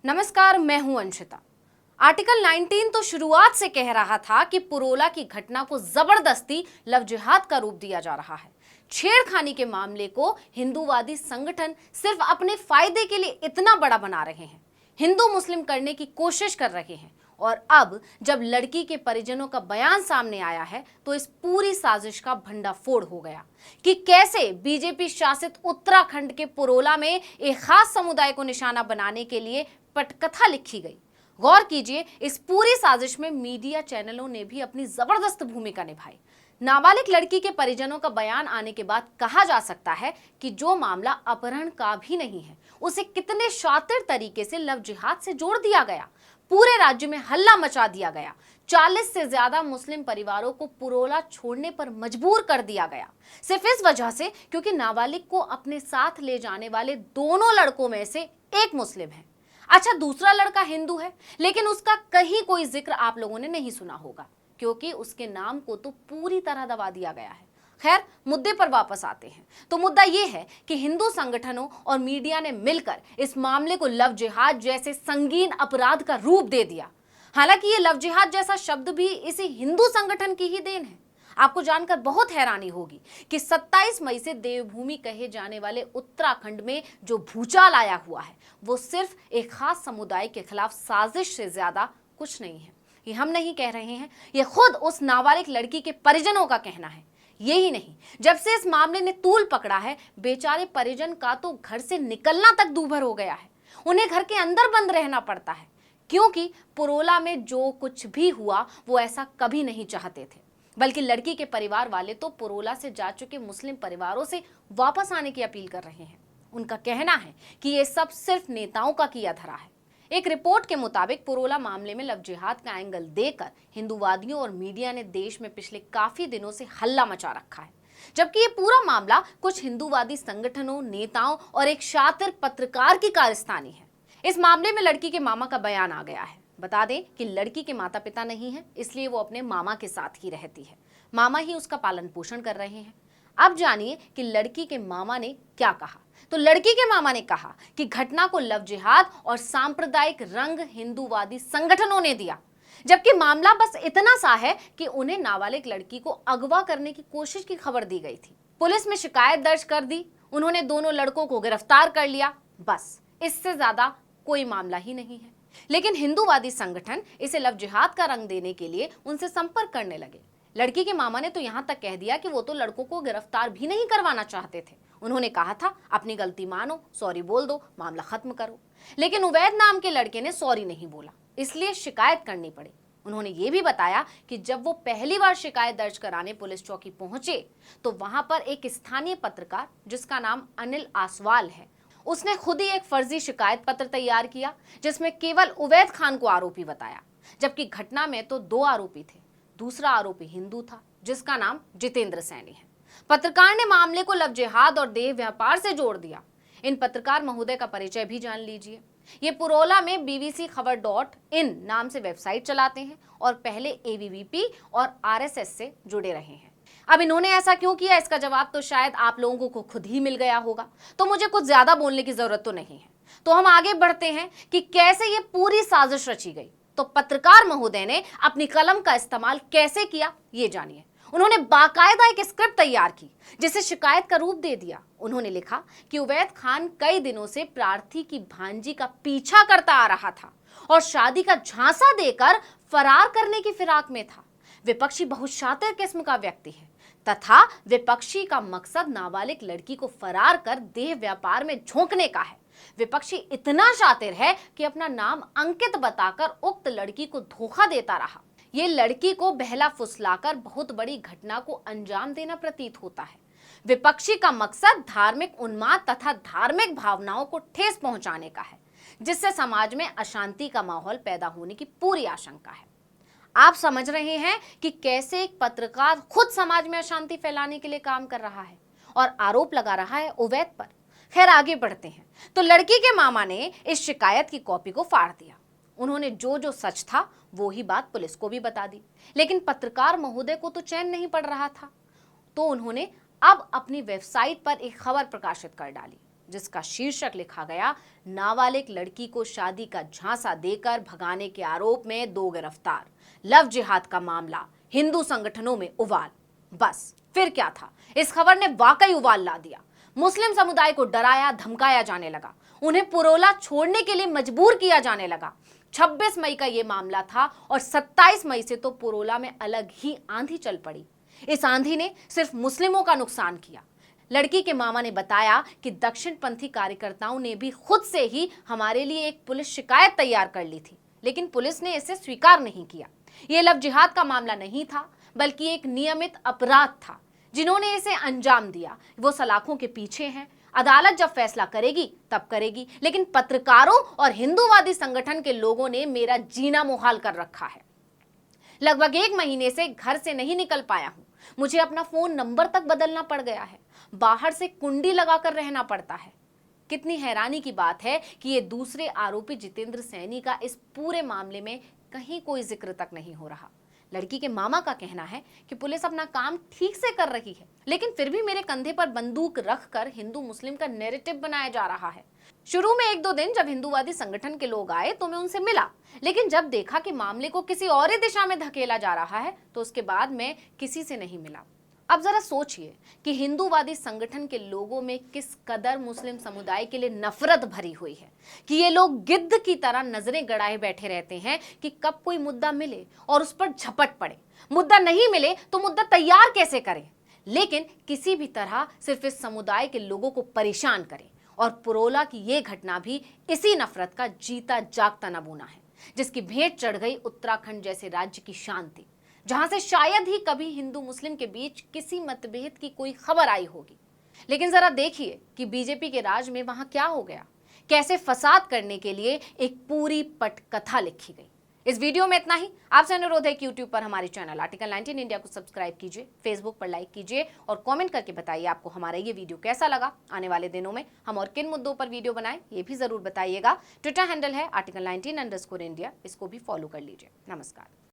नमस्कार, मैं हूं अंशिता। आर्टिकल 19 तो शुरुआत से कह रहा था कि पुरोला की घटना को जबरदस्ती लव जिहाद का रूप दिया जा रहा है। छेड़खानी के मामले को हिंदूवादी संगठन सिर्फ अपने फायदे के लिए इतना बड़ा बना रहे हैं, हिंदू मुस्लिम करने की कोशिश कर रहे हैं। और अब जब लड़की के परिजनों का बयान सामने आया है तो इस पूरी साजिश का भंडाफोड़ हो गया कि कैसे बीजेपी शासित उत्तराखंड के पुरोला में एक खास समुदाय को निशाना बनाने के लिए पटकथा लिखी गई। गौर कीजिए, इस पूरी साजिश में मीडिया चैनलों ने भी अपनी जबरदस्त भूमिका निभाई। नाबालिग लड़की के परिजनों का बयान आने के बाद कहा जा सकता है कि जो मामला अपहरण का भी नहीं है, उसे कितने शातिर तरीके से लव जिहाद से जोड़ दिया गया। पूरे राज्य में हल्ला मचा दिया गया। 40 से ज्यादा मुस्लिम परिवारों को पुरोला छोड़ने पर मजबूर कर दिया गया, सिर्फ इस वजह से क्योंकि नाबालिग को अपने साथ ले जाने वाले दोनों लड़कों में से एक मुस्लिम है। अच्छा, दूसरा लड़का हिंदू है, लेकिन उसका कहीं कोई जिक्र आप लोगों ने नहीं सुना होगा क्योंकि उसके नाम को तो पूरी तरह दबा दिया गया है। खैर, मुद्दे पर वापस आते हैं तो मुद्दा यह है कि हिंदू संगठनों और मीडिया ने मिलकर इस मामले को लव जिहाद जैसे संगीन अपराध का रूप दे दिया। हालांकि ये लव जिहाद जैसा शब्द भी इसी हिंदू संगठन की ही देन है। आपको जानकर बहुत हैरानी होगी कि 27 मई से देवभूमि कहे जाने वाले उत्तराखंड में जो भूचाल आया हुआ है वो सिर्फ एक खास समुदाय के खिलाफ साजिश से ज्यादा कुछ नहीं है। ये हम नहीं कह रहे हैं, ये खुद उस नाबालिग लड़की के परिजनों का कहना है। यही नहीं, जब से इस मामले ने तूल पकड़ा है, बेचारे परिजन का तो घर से निकलना तक दूभर हो गया है। उन्हें घर के अंदर बंद रहना पड़ता है क्योंकि पुरोला में जो कुछ भी हुआ वो ऐसा कभी नहीं चाहते थे, बल्कि लड़की के परिवार वाले तो पुरोला से जा चुके मुस्लिम परिवारों से वापस आने की अपील कर रहे हैं। उनका कहना है कि ये सब सिर्फ नेताओं का किया धरा है। एक रिपोर्ट के मुताबिक पुरोला मामले में लव जिहाद का एंगल देकर हिंदूवादियों और मीडिया ने देश में पिछले काफी दिनों से हल्ला मचा रखा है, जबकि ये पूरा मामला कुछ हिंदूवादी संगठनों, नेताओं और एक शातिर पत्रकार की कारस्तानी है। इस मामले में लड़की के मामा का बयान आ गया है। बता दें कि लड़की के माता पिता नहीं है, इसलिए वो अपने मामा के साथ ही रहती है। मामा ही उसका पालन पोषण कर रहे हैं। अब जानिए कि लड़की के मामा ने क्या कहा। तो लड़की के मामा ने कहा कि घटना को लव जिहाद और सांप्रदायिक रंग हिंदूवादी संगठनों ने दिया, जबकि मामला बस इतना सा है कि उन्हें नाबालिग लड़की को अगवा करने की कोशिश की खबर दी गई थी। पुलिस में शिकायत दर्ज कर दी, उन्होंने दोनों लड़कों को गिरफ्तार कर लिया, बस इससे ज्यादा कोई मामला ही नहीं है। लेकिन हिंदूवादी संगठन इसे लव जिहाद का रंग देने के लिए उनसे संपर्क करने लगे। लड़की के मामा ने तो यहां तक कह दिया कि वो तो लड़कों को गिरफ्तार भी नहीं करवाना चाहते थे। उन्होंने कहा था, अपनी गलती मानो, सॉरी बोल दो, मामला खत्म करो। लेकिन उवैद नाम के लड़के ने सॉरी नहीं बोला, इसलिए शिकायत करनी पड़ी। उन्होंने ये भी बताया कि जब वो पहली बार शिकायत दर्ज कराने पुलिस चौकी पहुंचे तो वहां पर एक स्थानीय पत्रकार, जिसका नाम अनिल आसवाल है, उसने खुद ही एक फर्जी शिकायत पत्र तैयार किया जिसमें केवल उवैद खान को आरोपी बताया, जबकि घटना में तो 2 आरोपी थे। दूसरा आरोपी हिंदू था जिसका नाम जितेंद्र सैनी है। पत्रकार ने मामले को लव जिहाद और देह व्यापार से जोड़ दिया। इन पत्रकार महोदय का परिचय भी जान लीजिए। ये पुरोला में BBC खबर.in नाम से वेबसाइट चलाते हैं और पहले ABVP और RSS से जुड़े रहे हैं। अब इन्होंने ऐसा क्यों किया, इसका जवाब तो शायद आप लोगों को खुद ही मिल गया होगा, तो मुझे कुछ ज्यादा बोलने की जरूरत तो नहीं है। तो हम आगे बढ़ते हैं कि कैसे ये पूरी साजिश रची गई। तो पत्रकार महोदय ने अपनी कलम का इस्तेमाल कैसे किया, ये जानिए। उन्होंने बाकायदा एक स्क्रिप्ट तैयार की जिसे शिकायत का रूप दे दिया। उन्होंने लिखा कि उवैद खान कई दिनों से प्रार्थी की भांजी का पीछा करता आ रहा था और शादी का झांसा देकर फरार करने की फिराक में था। विपक्षी बहुत शातिर किस्म का व्यक्ति है तथा विपक्षी का मकसद नाबालिग लड़की को फरार कर देह व्यापार में झोंकने का है। विपक्षी इतना शातिर है कि अपना नाम अंकित बताकर उक्त लड़की को धोखा देता रहा। ये लड़की को बहला फुसलाकर बहुत बड़ी घटना को अंजाम देना प्रतीत होता है। विपक्षी का मकसद धार्मिक उन्माद तथा धार्मिक भावनाओं को ठेस पहुंचाने का है, जिससे समाज में अशांति का माहौल पैदा होने की पूरी आशंका है। आप समझ रहे हैं कि कैसे एक पत्रकार खुद समाज में अशांति फैलाने के लिए काम कर रहा है और आरोप लगा रहा है उवैद पर। खैर, आगे बढ़ते हैं तो लड़की के मामा ने इस शिकायत की कॉपी को फाड़ दिया। उन्होंने जो जो सच था वो ही बात पुलिस को भी बता दी, लेकिन पत्रकार महोदय को तो चैन नहीं पड़ रहा था, तो उन्होंने अब अपनी वेबसाइट पर एक खबर प्रकाशित कर डाली जिसका शीर्षक लिखा गया, नाबालिग लड़की को शादी का झांसा देकर भगाने के आरोप में 2 गिरफ्तार, लव जिहाद का मामला, हिंदू संगठनों में उबाल। बस फिर क्या था, इस खबर ने वाकई उबाल ला दिया। मुस्लिम समुदाय को डराया धमकाया जाने लगा, उन्हें पुरोला छोड़ने के लिए मजबूर किया जाने लगा। 26 मई का यह मामला था और 27 मई से तो पुरोला में अलग ही आंधी चल पड़ी। इस आंधी ने सिर्फ मुस्लिमों का नुकसान किया। लड़की के मामा ने बताया कि दक्षिणपंथी कार्यकर्ताओं ने भी खुद से ही हमारे लिए एक पुलिस शिकायत तैयार कर ली थी, लेकिन पुलिस ने इसे स्वीकार नहीं किया। यह लव जिहाद का मामला नहीं था, बल्कि एक नियमित अपराध था। जिन्होंने इसे अंजाम दिया वो सलाखों के पीछे हैं। अदालत जब फैसला करेगी तब करेगी, लेकिन पत्रकारों और हिंदूवादी संगठन के लोगों ने मेरा जीना मुहाल कर रखा है। लगभग 1 महीने से घर से नहीं निकल पाया हूं। मुझे अपना फोन नंबर तक बदलना पड़ गया है। बाहर से कुंडी लगाकर रहना पड़ता है। कितनी हैरानी की बात है कि ये दूसरे आरोपी जितेंद्र सैनी का इस पूरे मामले में कहीं कोई जिक्र तक नहीं हो रहा। लड़की के मामा का कहना है कि पुलिस अपना काम ठीक से कर रही है, लेकिन फिर भी मेरे कंधे पर बंदूक रखकर हिंदू मुस्लिम का नैरेटिव बनाया जा रहा है। शुरू में 1-2 दिन जब हिंदूवादी संगठन के लोग आए तो मैं उनसे मिला, लेकिन जब देखा कि मामले को किसी और ही दिशा में धकेला जा रहा है तो उसके बाद मैं किसी से नहीं मिला। अब जरा सोचिए कि हिंदूवादी संगठन के लोगों में किस कदर मुस्लिम समुदाय के लिए नफरत भरी हुई है कि ये लोग गिद्ध की तरह नजरें गड़ाए बैठे रहते हैं कि कब कोई मुद्दा मिले और उस पर झपट पड़े। मुद्दा नहीं मिले तो मुद्दा तैयार कैसे करें, लेकिन किसी भी तरह सिर्फ इस समुदाय के लोगों को परेशान करें। और पुरोला की ये घटना भी इसी नफरत का जीता जागता नमूना है, जिसकी भेंट चढ़ गई उत्तराखंड जैसे राज्य की शांति, जहां से शायद ही कभी हिंदू मुस्लिम के बीच किसी मतभेद की कोई खबर आई होगी। लेकिन जरा देखिए कि बीजेपी के राज में वहां क्या हो गया, कैसे फसाद करने के लिए एक पूरी पटकथा लिखी गई। इस वीडियो में इतना ही। आपसे अनुरोध है कि यूट्यूब पर हमारे चैनल आर्टिकल 19 इंडिया को सब्सक्राइब कीजिए, फेसबुक पर लाइक कीजिए और कमेंट करके बताइए आपको हमारा ये वीडियो कैसा लगा। आने वाले दिनों में हम और किन मुद्दों पर वीडियो बनाएं ये भी जरूर बताइएगा। ट्विटर हैंडल है article19_India, इसको भी फॉलो कर लीजिए। नमस्कार।